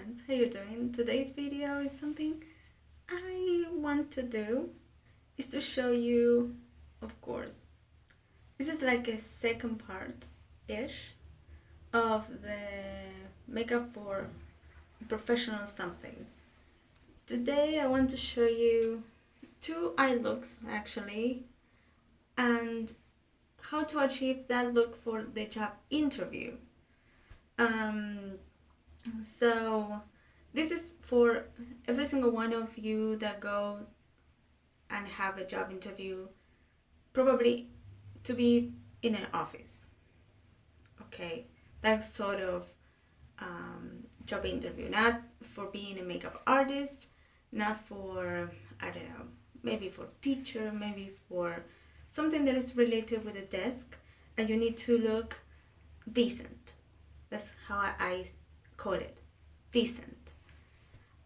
friends, how you doing? Today's video is something I want to do is to show you, of course, this is like a second part-ish of the makeup for professional something. Today I want to show you two eye looks actually and how to achieve that look for the job interview. So this is for every single one of you that go and have a job interview, probably to be in an office. Okay, that sort of job interview, not for being a makeup artist, not for, I don't know, maybe for teacher, maybe for something that is related with a desk and you need to look decent. That's how I call it, decent.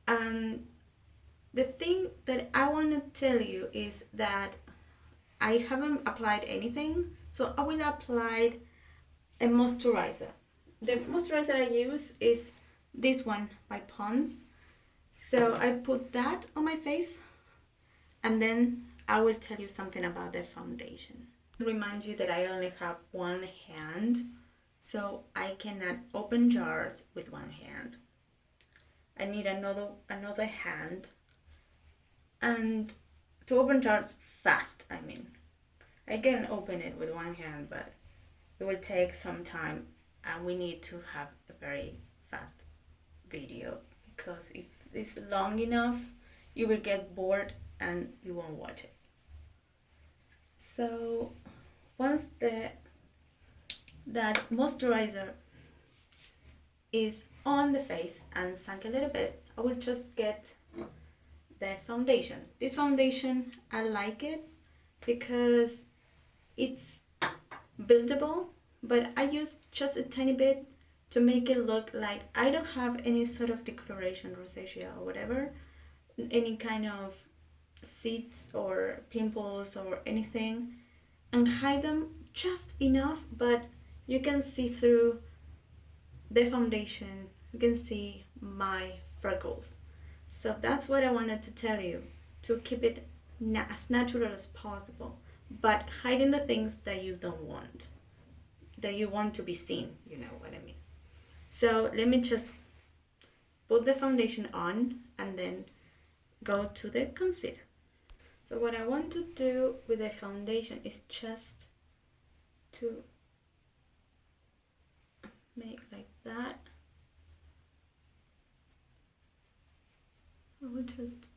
And the thing that I want to tell you is that I haven't applied anything, so I will apply a moisturizer. The moisturizer I use is this one by Pond's. So I put that on my face and then I will tell you something about the foundation. Remind you that I only have one hand, so I cannot open jars with one hand. I need another hand, and to open jars fast, I can open it with one hand, but it will take some time and we need to have a very fast video, because if it's long enough you will get bored and you won't watch it. So once that moisturizer is on the face and sunk a little bit, I will just get the foundation. This foundation, I like it because it's buildable, but I use just a tiny bit to make it look like I don't have any sort of discoloration, rosacea or whatever, any kind of seeds or pimples or anything, and hide them just enough, but you can see through the foundation, you can see my freckles. So that's what I wanted to tell you, to keep it as natural as possible, but hiding the things that you don't want, that you want to be seen, you know what I mean. So let me just put the foundation on and then go to the concealer. So what I want to do with the foundation is just to make like that. I will just,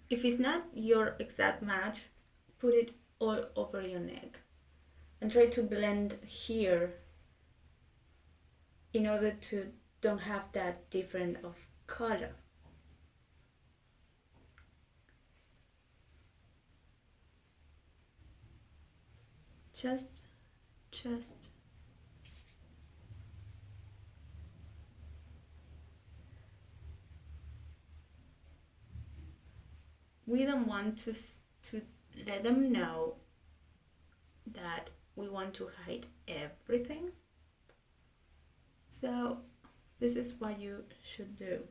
if it's not your exact match, put it all over your neck and try to blend here in order to don't have that different of color. Just we don't want to let them know that we want to hide everything. So this is what you should do.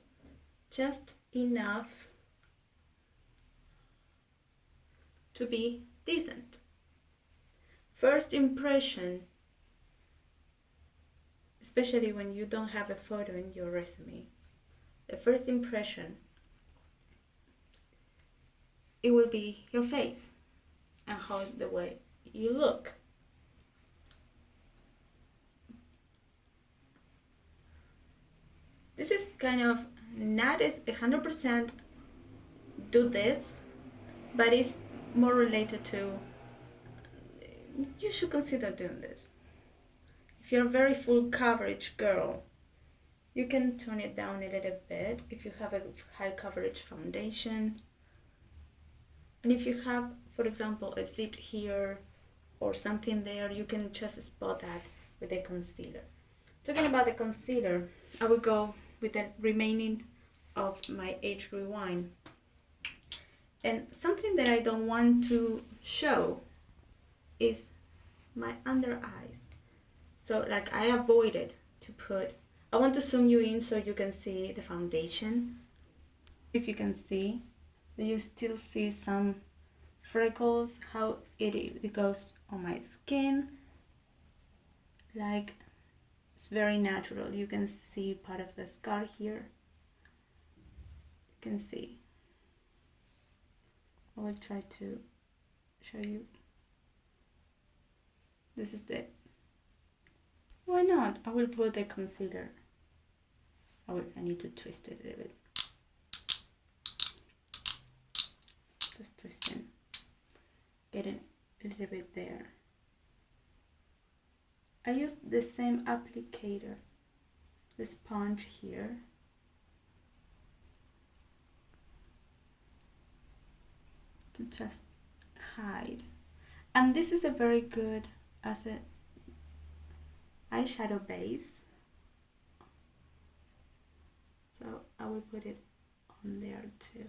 Just enough to be decent. First impression, especially when you don't have a photo in your resume, the first impression, it will be your face and how the way you look. This is kind of not as 100% do this, but it's more related to, you should consider doing this. If you're a very full coverage girl, you can tone it down a little bit if you have a high coverage foundation. And if you have, for example, a zit here or something there, you can just spot that with a concealer. Talking about the concealer, I will go with the remaining of my Age Rewind. And something that I don't want to show is my under eyes. So like I avoided to put I want to zoom you in so you can see the foundation. If you can see, you still see some freckles, how it goes on my skin. Like, it's very natural. You can see part of the scar here. You can see. I will try to show you. This is the. Why not? I will put a concealer. I need to twist it a little bit. Just twisting. Get it a little bit there. I use the same applicator, the sponge here. To just hide. And this is a very good as a eyeshadow base. So I will put it on there too.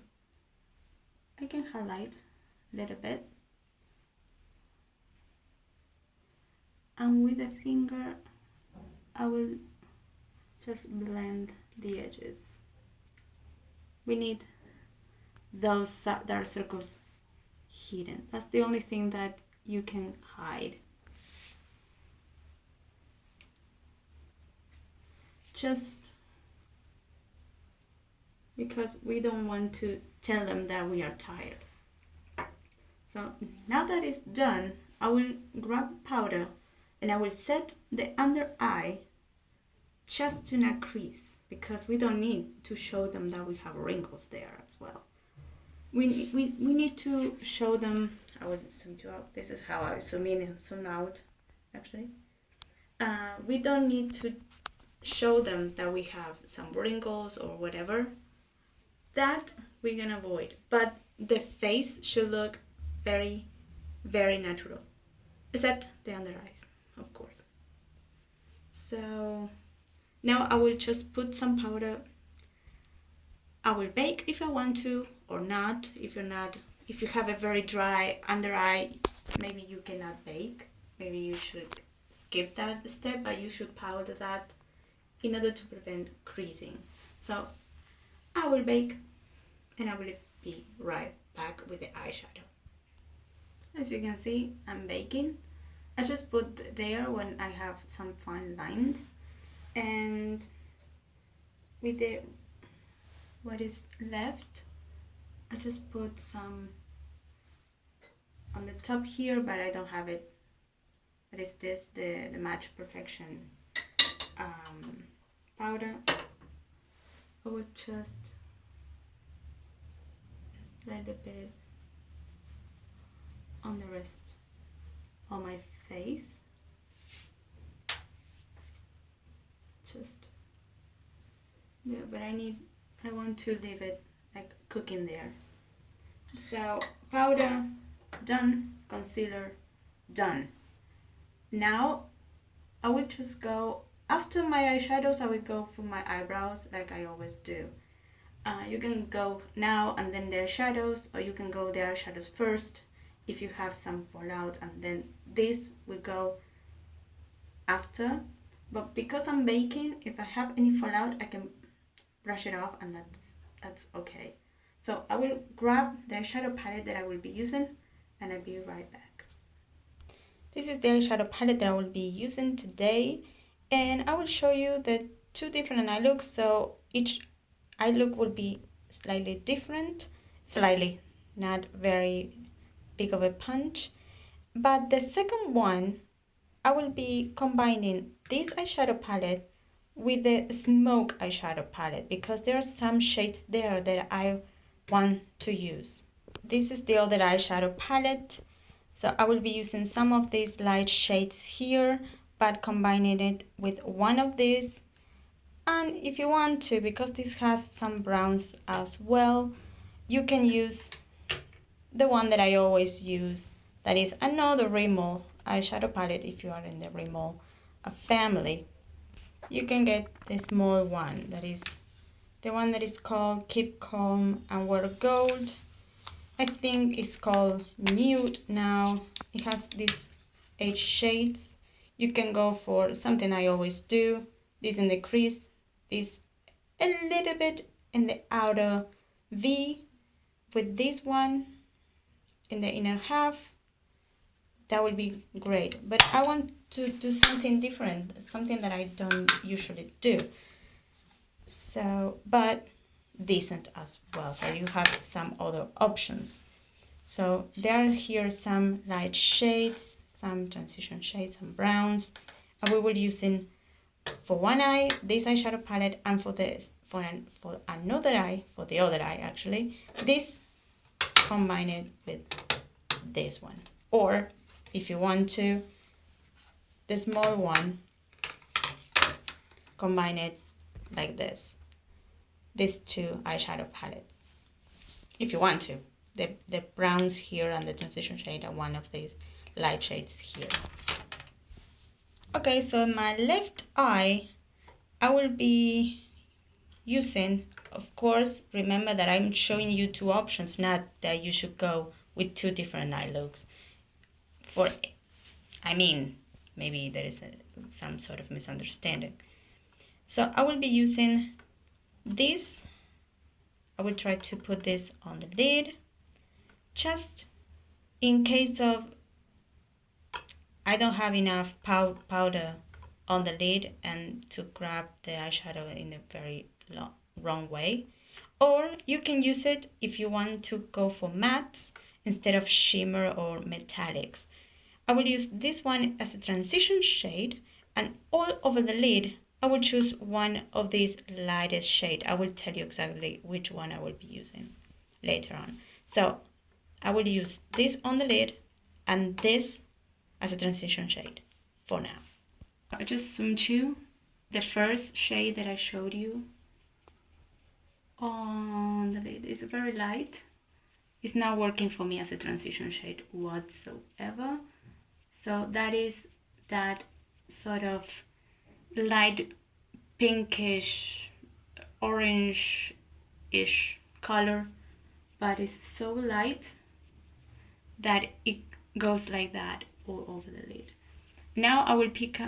I can highlight a little bit. And with a finger, I will just blend the edges. We need those dark circles hidden. That's the only thing that you can hide. Just because we don't want to tell them that we are tired. So now that it's done, I will grab powder and I will set the under eye just in a crease, because we don't need to show them that we have wrinkles there as well. We need to show them. I will zoom you out. This is how I zoom in and zoom out, actually. We don't need to show them that we have some wrinkles or whatever. That we can avoid. But the face should look very, very natural. Except the under eyes, of course. So now I will just put some powder. I will bake if I want to, or not. If you have a very dry under eye, maybe you cannot bake. Maybe you should skip that step, but you should powder that in order to prevent creasing. So I will bake and I will be right back with the eyeshadow. As you can see, I'm baking. I just put there when I have some fine lines, and with the what is left, I just put some on the top here, but I don't have it. What is this? The Match Perfection powder. I would just slide a bit on the rest of my face. Just yeah, but I want to leave it like cooking there. So powder done, concealer done. Now I will just go after my eyeshadows. I will go for my eyebrows like I always do. You can go now and then the eyeshadows, or you can go the eyeshadows first if you have some fallout, and then this will go after. But because I'm baking, if I have any fallout, I can brush it off, and that's okay. So I will grab the eyeshadow palette that I will be using, and I'll be right back. This is the eyeshadow palette that I will be using today, and I will show you the two different eye looks. So each eye look will be slightly different, slightly, not very big of a punch. But the second one, I will be combining this eyeshadow palette with the smoke eyeshadow palette, because there are some shades there that I want to use. This is the other eyeshadow palette, so I will be using some of these light shades here, but combining it with one of these. And if you want to, because this has some browns as well, you can use the one that I always use, that is another Rimmel eyeshadow palette. If you are in the Rimmel family, you can get the small one, that is the one that is called Keep Calm and Wear Gold. I think it's called Nude now. It has these 8 shades. You can go for something I always do, this in the crease, this a little bit in the outer V, with this one in the inner half. That would be great, but I want to do something different, something that I don't usually do. So, but decent as well, so you have some other options. So there are here some light shades, some transition shades, some browns, and we will using for one eye this eyeshadow palette, and for this for another eye, for the other eye actually, this combine it with this one, or if you want to, the small one, combine it like this, these two eyeshadow palettes, if you want to. The browns here and the transition shade are one of these light shades here. Okay, so in my left eye, I will be using, of course, remember that I'm showing you two options, not that you should go with two different eye looks. Maybe there is some sort of misunderstanding. So I will be using this. I will try to put this on the lid, just in case of I don't have enough powder on the lid and to grab the eyeshadow in a very wrong way. Or you can use it if you want to go for mattes instead of shimmer or metallics. I will use this one as a transition shade, and all over the lid I will choose one of these lightest shade. I will tell you exactly which one I will be using later on. So I will use this on the lid and this as a transition shade for now. I just zoomed you the first shade that I showed you on the lid. It's very light. It's not working for me as a transition shade whatsoever. So that is that sort of light pinkish, orange-ish color, but it's so light that it goes like that all over the lid. Now I will pick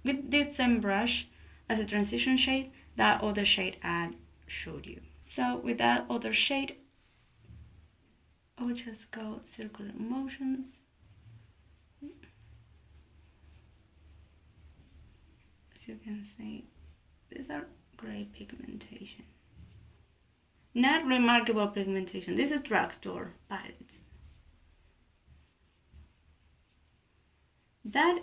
with this same brush as a transition shade that other shade I showed you. So with that other shade, I will just go circular motions. As you can see, these are great pigmentation. Not remarkable pigmentation. This is drugstore palettes. That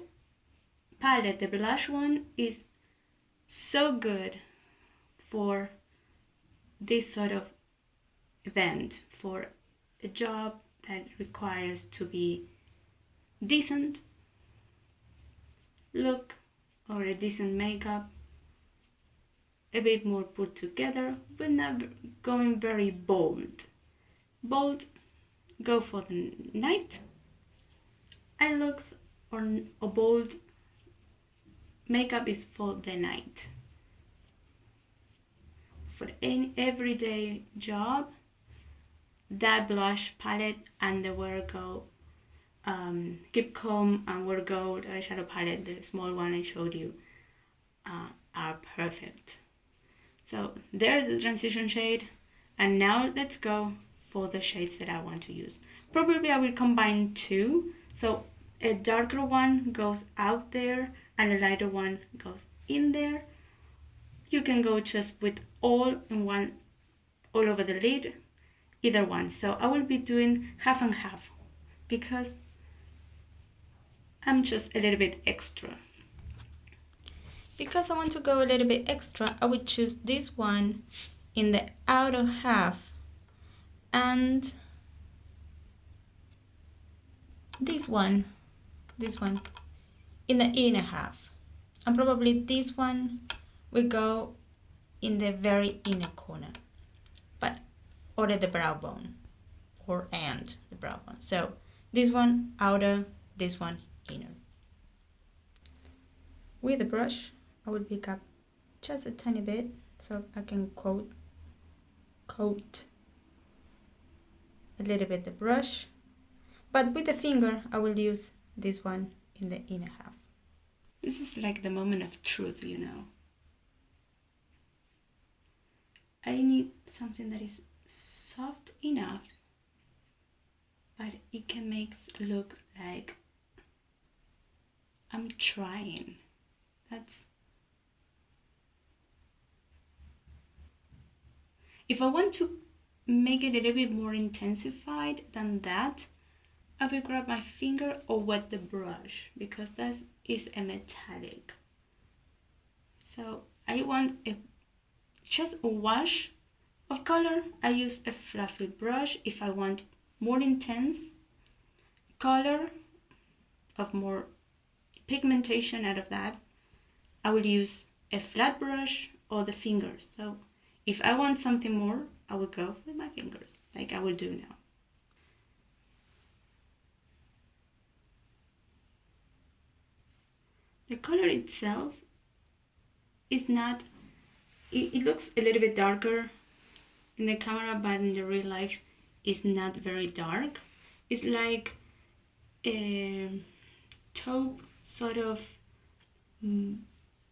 palette, the blush one, is so good for this sort of event, for a job that requires to be decent look or a decent makeup, a bit more put together, but not going very bold. Bold, go for the night. Eye looks or bold makeup is for the night. For any everyday job, that blush palette and the Wear Go Keep Calm and Wear Gold eyeshadow palette, the small one I showed you, are perfect. So there's the transition shade, and now let's go for the shades that I want to use. Probably I will combine two, so a darker one goes out there and a lighter one goes in there. You can go just with all in one, all over the lid, either one. So I will be doing half and half because I'm just a little bit extra. Because I want to go a little bit extra, I would choose this one in the outer half and this one in the inner half, and probably this one will go in the very inner corner, but or at the brow bone, and the brow bone. So this one outer, this one inner. With the brush, I will pick up just a tiny bit so I can coat a little bit the brush, but with the finger I will use this one in the inner half. This is like the moment of truth, you know. I need something that is soft enough, but it can make it look like I'm trying. If I want to make it a little bit more intensified than that, I will grab my finger or wet the brush, because that is a metallic. So I want just a wash of color. I use a fluffy brush. If I want more intense color, of more pigmentation out of that, I will use a flat brush or the fingers. So if I want something more, I will go with my fingers, like I will do now. The color itself is not, it looks a little bit darker in the camera, but in the real life it's not very dark. It's like a taupe, sort of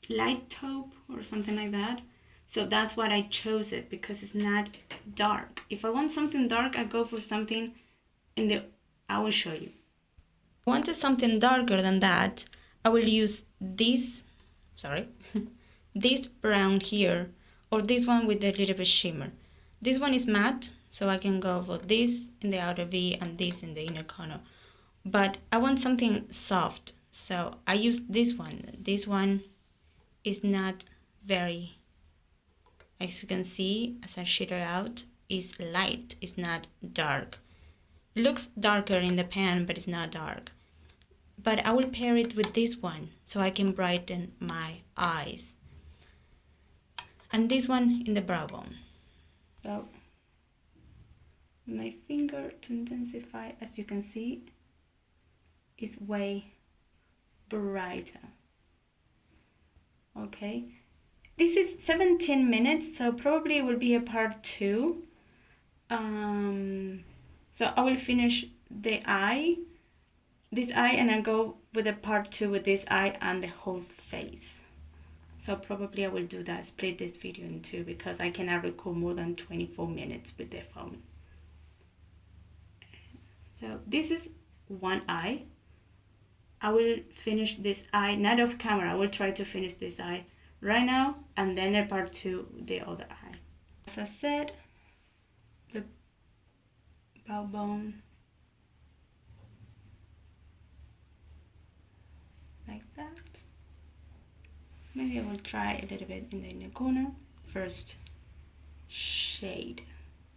light taupe or something like that. So that's why I chose it, because it's not dark. If I want something dark, I go for something I will show you. If I wanted something darker than that, I will use this, this brown here, or this one with a little bit shimmer. This one is matte, so I can go for this in the outer V and this in the inner corner. But I want something soft, so I use this one. This one is not very, as you can see, as I shade it out, is light, it's not dark. It looks darker in the pan, but it's not dark. But I will pair it with this one, so I can brighten my eyes. And this one in the brow bone. So, my finger to intensify, as you can see, is way brighter. Okay, this is 17 minutes, so probably it will be a part 2. So I will finish the eye, this eye, and I go with a part 2 with this eye and the whole face. So probably I will do that, split this video in 2, because I cannot record more than 24 minutes with the phone. So this is one eye. I will finish this eye, not off camera. I will try to finish this eye right now, and then a part 2, the other eye. As I said, the brow bone, like that. Maybe I will try a little bit in the inner corner. First shade,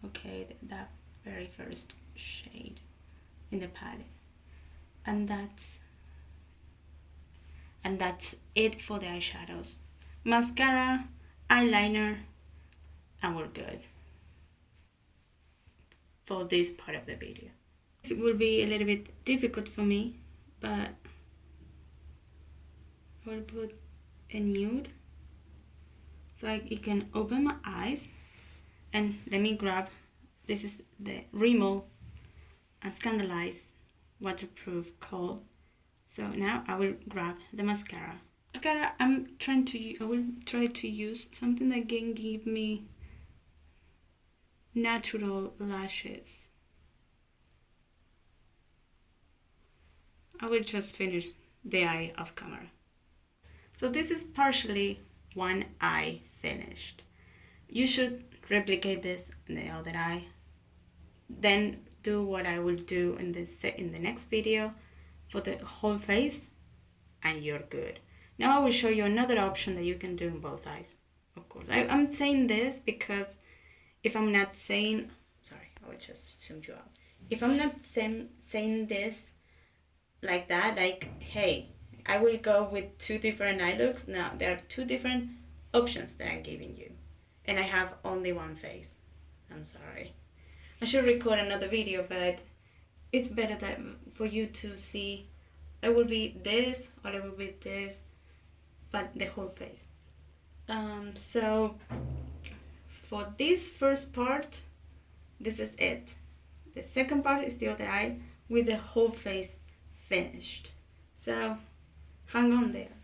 okay, that very first shade in the palette, and that's it for the eyeshadows. Mascara, eyeliner, and we're good for this part of the video. It will be a little bit difficult for me, but I will put a nude so I can open my eyes. And let me grab, this is the Rimmel and Scandalize waterproof kohl. So now I will grab the mascara. Mascara, I will try to use something that can give me natural lashes. I will just finish the eye off camera. So this is partially one eye finished. You should replicate this in the other eye. Then do what I will do in the next video for the whole face, and you're good. Now I will show you another option that you can do in both eyes. Of course, I'm saying this because if I'm not saying, sorry, I will just zoom you out. If I'm not saying this like that, like, hey, I will go with 2 different eye looks. Now there are 2 different options that I'm giving you, and I have only one face. I'm sorry. I should record another video, but it's better that for you to see. I will be this, or I will be this, but the whole face. So for this first part, this is it. The second part is the other eye with the whole face finished. So hang on there.